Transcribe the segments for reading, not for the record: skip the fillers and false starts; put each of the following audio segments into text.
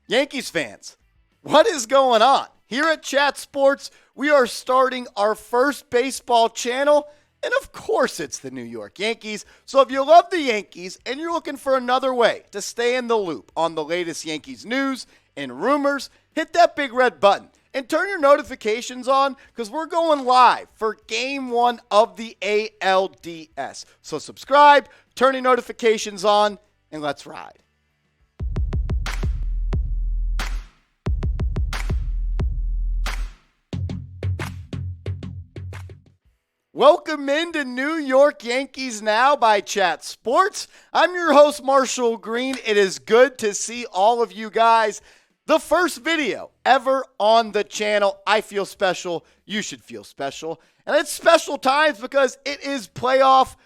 Yankees fans, what is going on? Here at Chat Sports, we are starting our first baseball channel, and of course it's the New York Yankees. So if you love the Yankees and you're looking for another way to stay in the loop on the latest Yankees news and rumors, hit that big red button and turn your notifications on because we're going live for Game 1 of the ALDS. So subscribe, turn your notifications on, and let's ride. Welcome into New York Yankees Now by Chat Sports. I'm your host, Marshall Green. It is good to see all of you guys. The first video ever on the channel. I feel special. You should feel special. And it's special times because it is playoff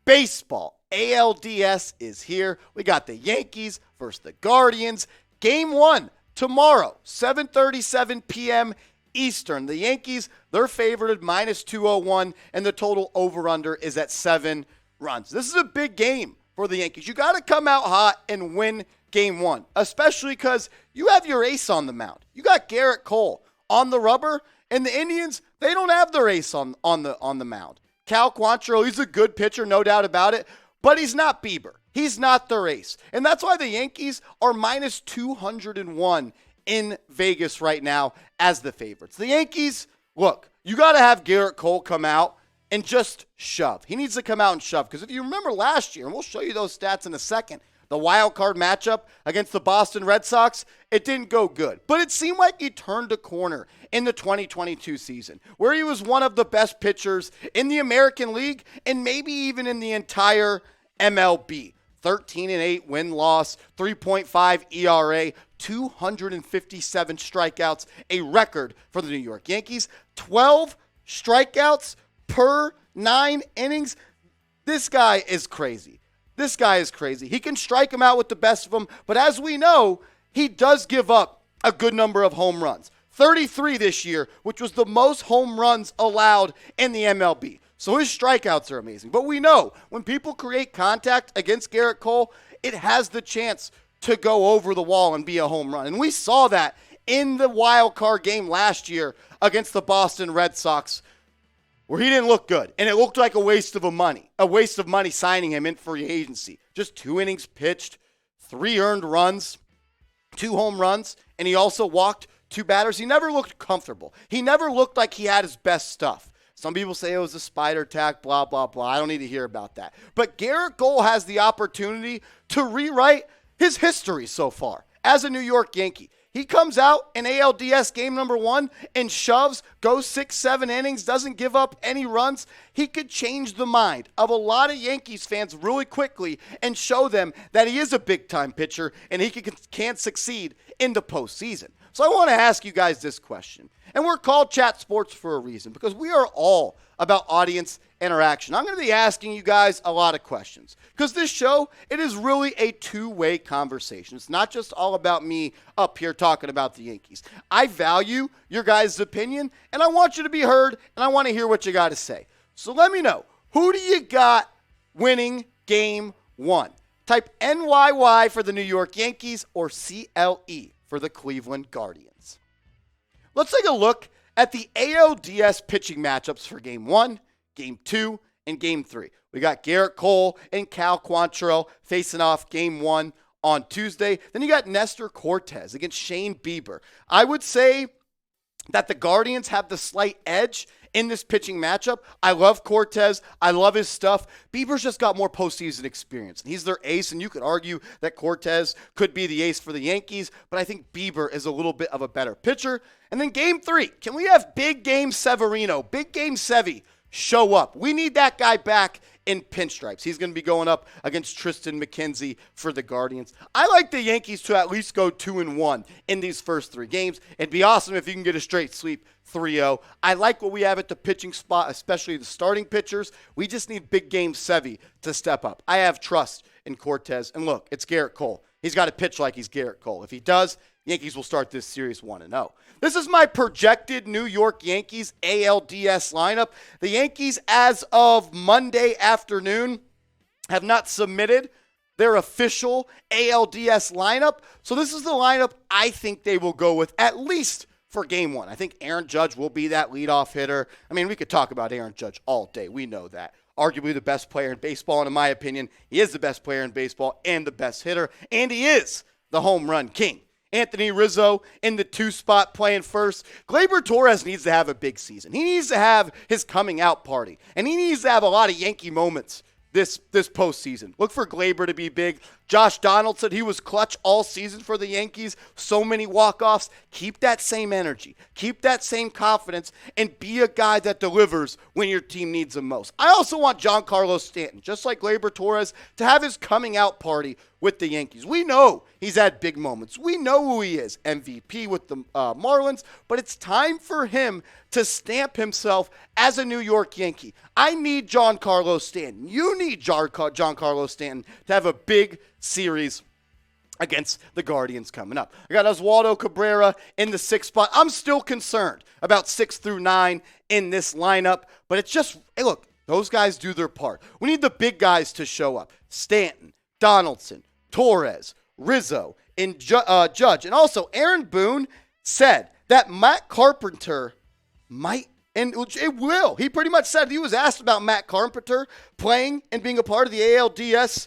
baseball. ALDS is here. We got the Yankees versus the Guardians. Game 1 tomorrow, 7:37 p.m. Eastern. The Yankees, they're favored at minus 201, and the total over-under is at 7 runs. This is a big game for the Yankees. You got to come out hot and win Game 1, especially because you have your ace on the mound. You got Gerrit Cole on the rubber, and the Indians, they don't have their ace on the mound. Cal Quantrill, he's a good pitcher, no doubt about it, but he's not Bieber. He's not their ace. And that's why the Yankees are minus 201 in Vegas right now as the favorites. The Yankees, look, you got to have Gerrit Cole come out and just shove. He needs to come out and shove because if you remember last year, and we'll show you those stats in a second, the wild card matchup against the Boston Red Sox, it didn't go good. But it seemed like he turned a corner in the 2022 season where he was one of the best pitchers in the American League and maybe even in the entire MLB. 13-8 win-loss, 3.5 ERA, 257 strikeouts, a record for the New York Yankees. 12 strikeouts per 9 innings. This guy is crazy. This guy is crazy. He can strike him out with the best of them, but as we know, he does give up a good number of home runs. 33 this year, which was the most home runs allowed in the MLB. So his strikeouts are amazing. But we know when people create contact against Gerrit Cole, it has the chance to go over the wall and be a home run. And we saw that in the wild card game last year against the Boston Red Sox where he didn't look good. And it looked like a waste of money signing him in free agency. Just 2 innings pitched, 3 earned runs, 2 home runs, and he also walked 2 batters. He never looked comfortable. He never looked like he had his best stuff. Some people say it was a spider attack, blah, blah, blah. I don't need to hear about that. But Gerrit Cole has the opportunity to rewrite his history so far as a New York Yankee. He comes out in ALDS game number 1 and shoves, goes 6-7 innings, doesn't give up any runs. He could change the mind of a lot of Yankees fans really quickly and show them that he is a big-time pitcher and he can succeed in the postseason. So I want to ask you guys this question. And we're called Chat Sports for a reason because we are all about audience interaction. I'm going to be asking you guys a lot of questions because this show, it is really a two-way conversation. It's not just all about me up here talking about the Yankees. I value your guys' opinion, and I want you to be heard, and I want to hear what you got to say. So let me know, who do you got winning Game 1? Type NYY for the New York Yankees or CLE for the Cleveland Guardians. Let's take a look at the ALDS pitching matchups for Game 1, Game 2, and Game 3. We got Gerrit Cole and Cal Quantrill facing off Game 1 on Tuesday. Then you got Nestor Cortes against Shane Bieber. I would say that the Guardians have the slight edge in this pitching matchup. I love Cortes. I love his stuff. Bieber's just got more postseason experience. And he's their ace, and you could argue that Cortes could be the ace for the Yankees, but I think Bieber is a little bit of a better pitcher. And then Game 3, can we have Big Game Severino, Big Game Sevy show up? We need that guy back in pinstripes. He's going to be going up against Tristan McKenzie for the Guardians. I like the Yankees to at least go 2-1 in these first 3 games. It'd be awesome if you can get a straight sweep 3-0. I like what we have at the pitching spot, especially the starting pitchers. We just need Big Game Sevy to step up. I have trust in Cortes. And look, it's Gerrit Cole. He's got to pitch like he's Gerrit Cole. If he does, Yankees will start this series 1-0. This is my projected New York Yankees ALDS lineup. The Yankees, as of Monday afternoon, have not submitted their official ALDS lineup. So this is the lineup I think they will go with, at least for game one. I think Aaron Judge will be that leadoff hitter. I mean, we could talk about Aaron Judge all day. We know that. Arguably the best player in baseball, and in my opinion, he is the best player in baseball and the best hitter, and he is the home run king. Anthony Rizzo in the 2 spot playing first. Gleyber Torres needs to have a big season. He needs to have his coming out party, and he needs to have a lot of Yankee moments this postseason. Look for Gleyber to be big. Josh Donaldson, he was clutch all season for the Yankees. So many walk-offs. Keep that same energy. Keep that same confidence and be a guy that delivers when your team needs him most. I also want Giancarlo Stanton, just like Gleyber Torres, to have his coming out party with the Yankees. We know he's had big moments. We know who he is, MVP with the Marlins, but it's time for him to stamp himself as a New York Yankee. I need Giancarlo Stanton. You need Giancarlo Stanton to have a big series against the Guardians coming up. I got Oswaldo Cabrera in the 6th spot. I'm still concerned about 6 through 9 in this lineup, but it's just, hey, look, those guys do their part. We need the big guys to show up. Stanton, Donaldson, Torres, Rizzo, and Judge. And also, Aaron Boone said that Matt Carpenter might, and it will. He pretty much said, he was asked about Matt Carpenter playing and being a part of the ALDS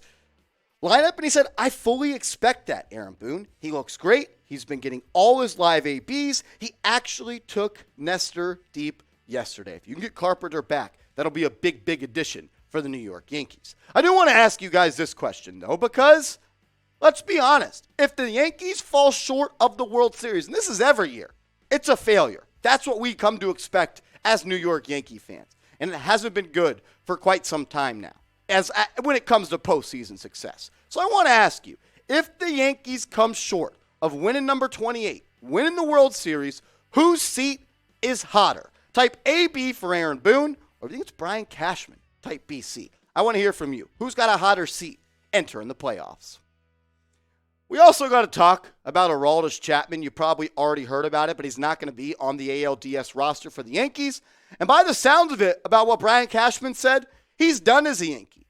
lineup, and he said, I fully expect that, Aaron Boone. He looks great. He's been getting all his live ABs. He actually took Nestor deep yesterday. If you can get Carpenter back, that'll be a big, big addition for the New York Yankees. I do want to ask you guys this question, though, because let's be honest. If the Yankees fall short of the World Series, and this is every year, it's a failure. That's what we come to expect as New York Yankee fans. And it hasn't been good for quite some time now, when it comes to postseason success. So I want to ask you, if the Yankees come short of winning number 28, winning the World Series, whose seat is hotter? Type AB for Aaron Boone, or do you think it's Brian Cashman? Type BC. I want to hear from you. Who's got a hotter seat entering the playoffs? We also got to talk about Aroldis Chapman. You probably already heard about it, but he's not going to be on the ALDS roster for the Yankees. And by the sounds of it, about what Brian Cashman said, he's done as a Yankee.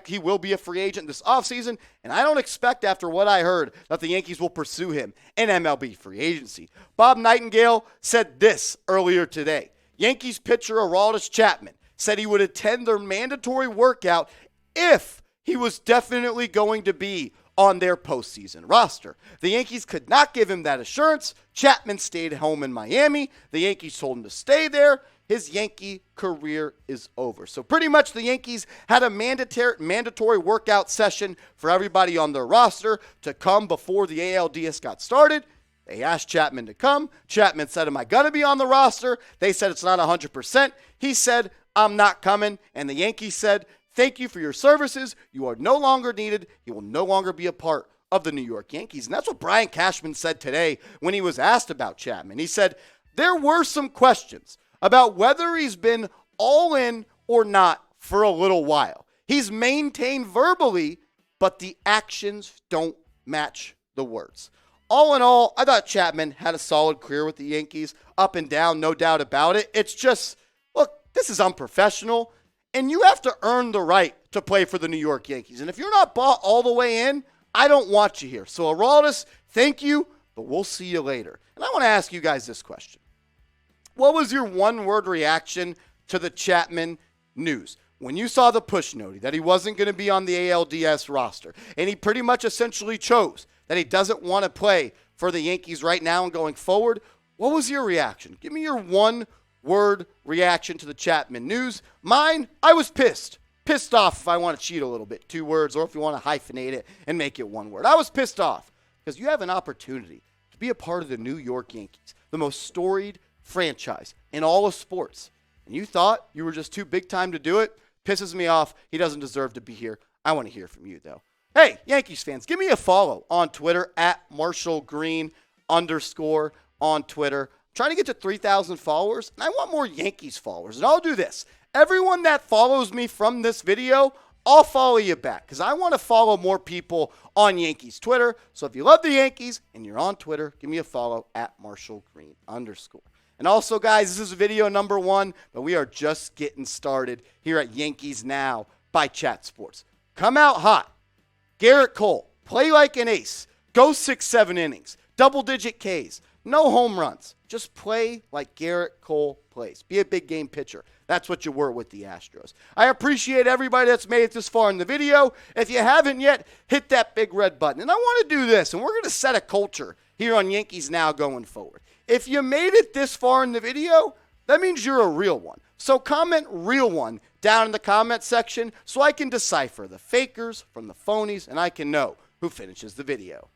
He will be a free agent this offseason, and I don't expect, after what I heard, that the Yankees will pursue him in MLB free agency. Bob Nightingale said this earlier today. Yankees pitcher Aroldis Chapman said he would attend their mandatory workout if he was definitely going to be on their postseason roster. The Yankees could not give him that assurance. Chapman stayed home in Miami. The Yankees told him to stay there. His Yankee career is over. So pretty much the Yankees had a mandatory workout session for everybody on their roster to come before the ALDS got started. They asked Chapman to come. Chapman said, am I going to be on the roster? They said it's not 100%. He said, I'm not coming. And the Yankees said, thank you for your services. You are no longer needed. You will no longer be a part of the New York Yankees. And that's what Brian Cashman said today when he was asked about Chapman. He said, there were some questions about whether he's been all in or not for a little while. He's maintained verbally, but the actions don't match the words. All in all, I thought Chapman had a solid career with the Yankees, up and down, no doubt about it. It's just, look, this is unprofessional, and you have to earn the right to play for the New York Yankees. And if you're not bought all the way in, I don't want you here. So, Aroldis, thank you, but we'll see you later. And I want to ask you guys this question. What was your one-word reaction to the Chapman news? When you saw the push note that he wasn't going to be on the ALDS roster, and he pretty much essentially chose that he doesn't want to play for the Yankees right now and going forward, what was your reaction? Give me your one-word reaction to the Chapman news. Mine, I was pissed. Pissed off if I want to cheat a little bit, 2 words, or if you want to hyphenate it and make it 1 word. I was pissed off because you have an opportunity to be a part of the New York Yankees, the most storied franchise in all of sports. And you thought you were just too big time to do it? Pisses me off. He doesn't deserve to be here. I want to hear from you, though. Hey, Yankees fans, give me a follow on Twitter at @MarshallGreen_ on Twitter. I'm trying to get to 3,000 followers, and I want more Yankees followers. And I'll do this. Everyone that follows me from this video, I'll follow you back because I want to follow more people on Yankees Twitter. So if you love the Yankees and you're on Twitter, give me a follow at @MarshallGreen_. And also, guys, this is video number 1, but we are just getting started here at Yankees Now by Chat Sports. Come out hot. Gerrit Cole, play like an ace. Go 6-7 innings. Double-digit Ks. No home runs. Just play like Gerrit Cole plays. Be a big game pitcher. That's what you were with the Astros. I appreciate everybody that's made it this far in the video. If you haven't yet, hit that big red button. And I want to do this, and we're going to set a culture here on Yankees Now going forward. If you made it this far in the video, that means you're a real one. So comment real one down in the comment section so I can decipher the fakers from the phonies and I can know who finishes the video.